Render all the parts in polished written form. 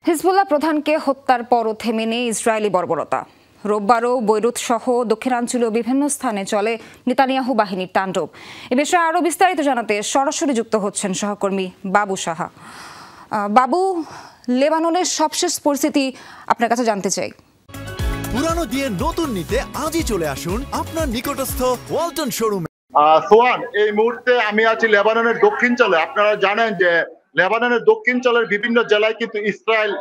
Hezbollah প্রধানকে হত্যার পরও থেমে নেই ইসরায়েলি বর্বরতা। রোববারও বৈরুত সহ দক্ষিণাঞ্চলীয় বিভিন্ন স্থানে চলে নেতানিয়াহু বাহিনীর তাণ্ডব। এ বিষয়ে আরও বিস্তারিত জানাতে সরাসরি যুক্ত হচ্ছেন সহকর্মী বাবু সাহা। বাবু, লেবাননের সবশেষ পরিস্থিতি আপনার কাছে জানতে চাই। পুরানো দিয়ে নতুন নিতে আজই চলে আসুন আপনার নিকটস্থ ওয়ালটন শোরুমে। সোহান, এই মুহূর্তে আমি আছি লেবাননের দক্ষিণাঞ্চলে। আপনারা জানেন যে লেবাননের দক্ষিণাঞ্চলের বিভিন্ন জেলায় কিন্তু ইসরায়েল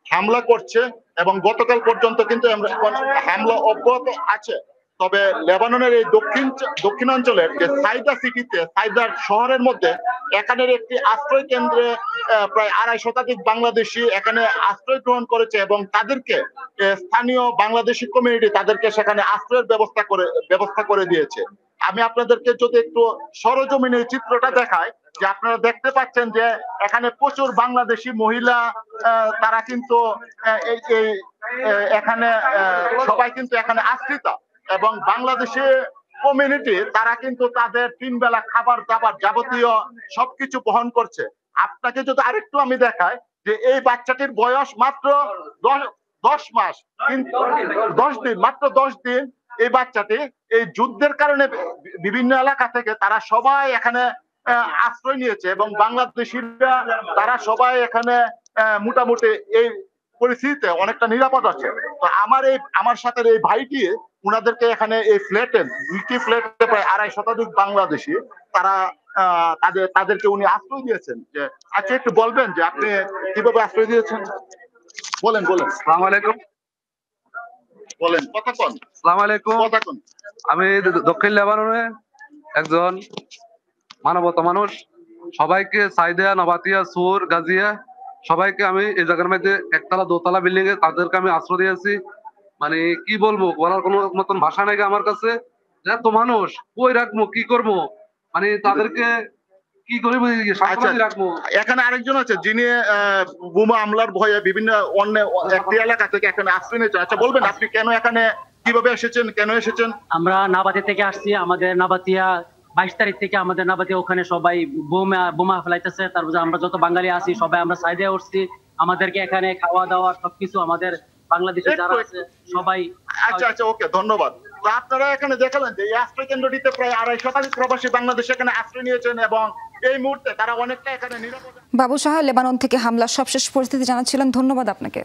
হামলা করছে এবং গতকাল পর্যন্ত কিন্তু হামলা অব্যাহত আছে। তবে লেবাননের এই দক্ষিণাঞ্চলের যে সাইদা সিটিতে, সাইদার শহরের মধ্যে এখানের একটি আশ্রয় কেন্দ্রে প্রায় 250 শতাধিক বাংলাদেশি এখানে আশ্রয় গ্রহণ করেছে এবং তাদেরকে স্থানীয় বাংলাদেশি কমিউনিটি তাদেরকে সেখানে আশ্রয়ের ব্যবস্থা করে দিয়েছে। আমি আপনাদেরকে যদি একটু সরজমিনে চিত্রটা দেখাই, যে আপনারা দেখতে পাচ্ছেন যে এখানে প্রচুর বাংলাদেশি মহিলা, তারা কিন্তু এখানে সবাই কিন্তু এখানে আশ্রিত এবং বাংলাদেশি কমিউনিটি তারা কিন্তু তাদের 3 বেলা খাবার দাবার যাবতীয় সবকিছু বহন করছে। আপনাকে যদি আরেকটু আমি দেখাই যে এই বাচ্চাটির বয়স মাত্র 10 মাস, কিন্তু 10 দিন, মাত্র 10 দিন। এই বাচ্চাটি এই যুদ্ধের কারণে বিভিন্ন এলাকা থেকে তারা সবাই এখানে আশ্রয় নিয়েছে এবং বাংলাদেশিরা তারা সবাই এখানে মোটামুটি এই পরিস্থিতিতে অনেকটা নিরাপদ আছে। তো আমার সাথে এই ভাইটি উনাদেরকে এখানে এই ফ্ল্যাটে, 2টি ফ্ল্যাটে প্রায় 250 শতাধিক বাংলাদেশি তারা তাদেরকে উনি আশ্রয় দিয়েছেন। যে আচ্ছা, একটু বলবেন যে আপনি কিভাবে আশ্রয় দিয়েছেন? বলেন। আসসালামু আলাইকুম। বলেন, কথা কোন। আসসালামু আলাইকুম। কথা কোন। আমি দক্ষিণ লেবাননে একজন মানবতা মানুষ। সবাইকে সাইদা, নবাতিয়া, সুর, গাজিয়া সবাইকে আমি এই জায়গার মধ্যে একতলা দোতলা বিল্ডিং এ তাদেরকে আমি আশ্রয় দিয়েছি। মানে কি বলবো, বলার কোনো মতন ভাষা নাই আমার কাছে। এত মানুষ কই রাখবো, কি করবো, মানে তাদেরকে কি করে রাখবো। এখানে আরেকজন আছে যিনি বোমা হামলার ভয়ে বিভিন্ন অন্য একটি এলাকা থেকে এখানে আশ্রয় নিয়েছেন। আচ্ছা, বলবেন আপনি কেন এখানে, কিভাবে এসেছেন, কেন এসেছেন? আমরা নাবাতিয়া থেকে আসছি। আমাদের নাবাতিয়া 22 তারিখ থেকে আমাদের নাবাতিয়া ওখানে সবাই বোমা ফেলাইতেছে। তারপর আমরা যত বাঙালি আছি সবাই আমরা সাইডে উঠছি। আমাদেরকে এখানে খাওয়া দাওয়া সবকিছু আমাদের বাংলাদেশে যারা আছে সবাই। আচ্ছা, ওকে, ধন্যবাদ। তো আপনারা এখানে দেখালেন যে এই আশ্রয় কেন্দ্রটিতে প্রায় 250 শতাধিক প্রবাসী বাংলাদেশ এখানে আশ্রয় নিয়েছেন এবং এই মুহূর্তে তারা অনেকটা এখানে নিরাপদ। বাবু সাহা, লেবানন থেকে হামলার সবশেষ পরিস্থিতি জানাচ্ছিলেন। ধন্যবাদ আপনাকে।